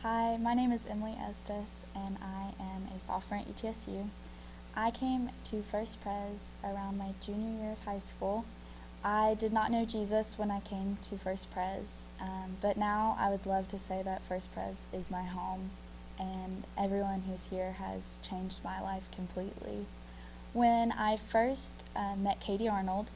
Hi, my name is Emily Estes, and I am a sophomore at ETSU. I came to First Pres around my junior year of high school. I did not know Jesus when I came to First Pres, but now I would love to say that First Pres is my home, and everyone who's here has changed my life completely. When I first met Katie Arnold,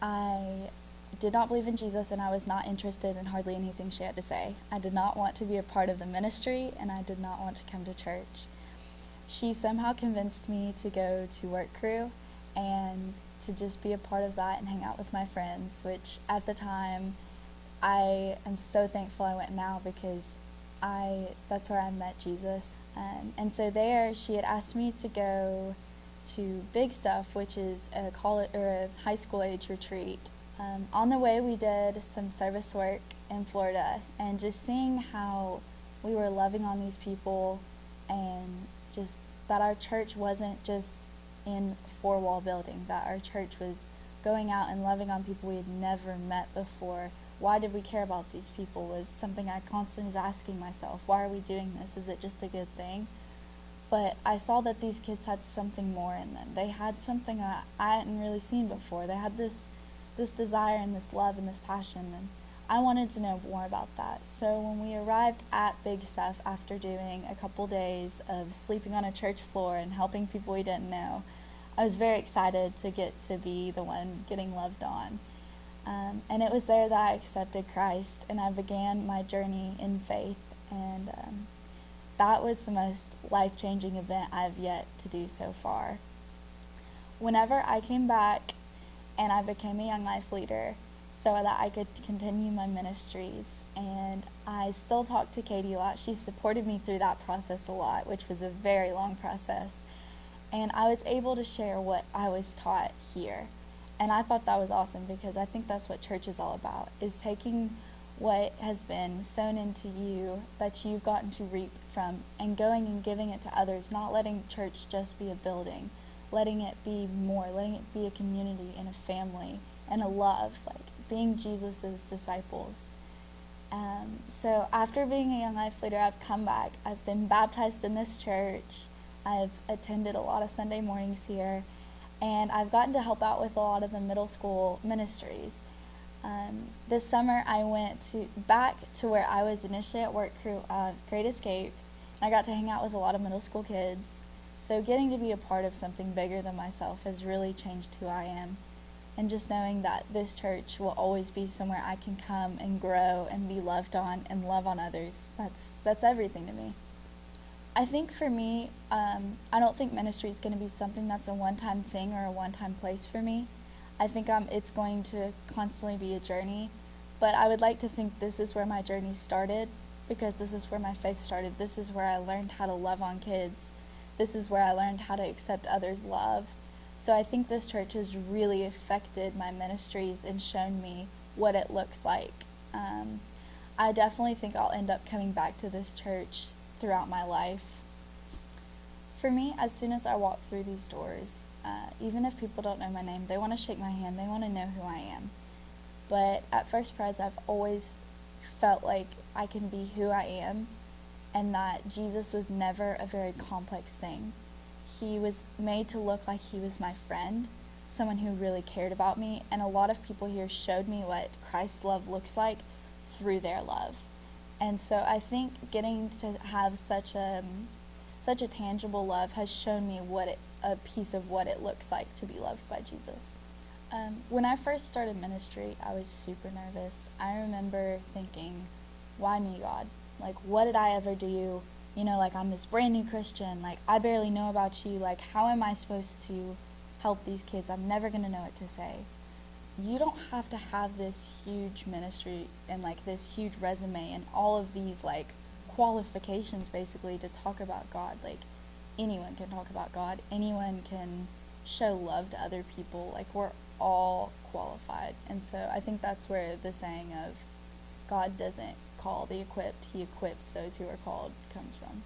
I did not believe in Jesus, and I was not interested in hardly anything she had to say. I did not want to be a part of the ministry, and I did not want to come to church. She somehow convinced me to go to work crew and to just be a part of that and hang out with my friends, which at the time I am so thankful I went now because that's where I met Jesus. And so there she had asked me to go to Big Stuff, which is a college or a high school age retreat. On the way, we did some service work in Florida, and just seeing how we were loving on these people, and just that our church wasn't just in four-wall building, that our church was going out and loving on people we had never met before. Why did we care about these people was something I constantly was asking myself. Why are we doing this? Is it just a good thing? But I saw that these kids had something more in them. They had something that I hadn't really seen before. They had this desire and this love and this passion, and I wanted to know more about that. So when we arrived at Big Stuff after doing a couple days of sleeping on a church floor and helping people we didn't know, I was very excited to get to be the one getting loved on. And it was there that I accepted Christ, and I began my journey in faith, and that was the most life-changing event I've yet to do so far. Whenever I came back and I became a young life leader so that I could continue my ministries, and I still talk to Katie a lot. She supported me through that process a lot, which was a very long process, and I was able to share what I was taught here. And I thought that was awesome because I think that's what church is all about, is taking what has been sown into you that you've gotten to reap from and going and giving it to others, not letting church just be a building, letting it be more, letting it be a community and a family and a love, like being Jesus's disciples. So after being a young life leader, I've come back. I've been baptized in this church. I've attended a lot of Sunday mornings here, and I've gotten to help out with a lot of the middle school ministries. This summer I went back to where I was initially at work crew on Great Escape, and I got to hang out with a lot of middle school kids. So getting to be a part of something bigger than myself has really changed who I am. And just knowing that this church will always be somewhere I can come and grow and be loved on and love on others, that's everything to me. I think for me, I don't think ministry is going to be something that's a one-time thing or a one-time place for me. I think it's going to constantly be a journey, but I would like to think this is where my journey started, because this is where my faith started. This is where I learned how to love on kids. This is where I learned how to accept others' love. So I think this church has really affected my ministries and shown me what it looks like. I definitely think I'll end up coming back to this church throughout my life. For me, as soon as I walk through these doors, even if people don't know my name, they want to shake my hand, they want to know who I am. But at First Pres, I've always felt like I can be who I am, and that Jesus was never a very complex thing. He was made to look like he was my friend, someone who really cared about me, and a lot of people here showed me what Christ's love looks like through their love. And so I think getting to have such a tangible love has shown me a piece of what it looks like to be loved by Jesus. When I first started ministry, I was super nervous. I remember thinking, why me, God? Like, what did I ever do? Like, I'm this brand new Christian. Like, I barely know about you. Like, how am I supposed to help these kids? I'm never going to know what to say. You don't have to have this huge ministry and, like, this huge resume and all of these, like, qualifications, basically, to talk about God. Like, anyone can talk about God. Anyone can show love to other people. Like, we're all qualified. And so I think that's where the saying of God doesn't call the equipped, he equips those who are called comes from.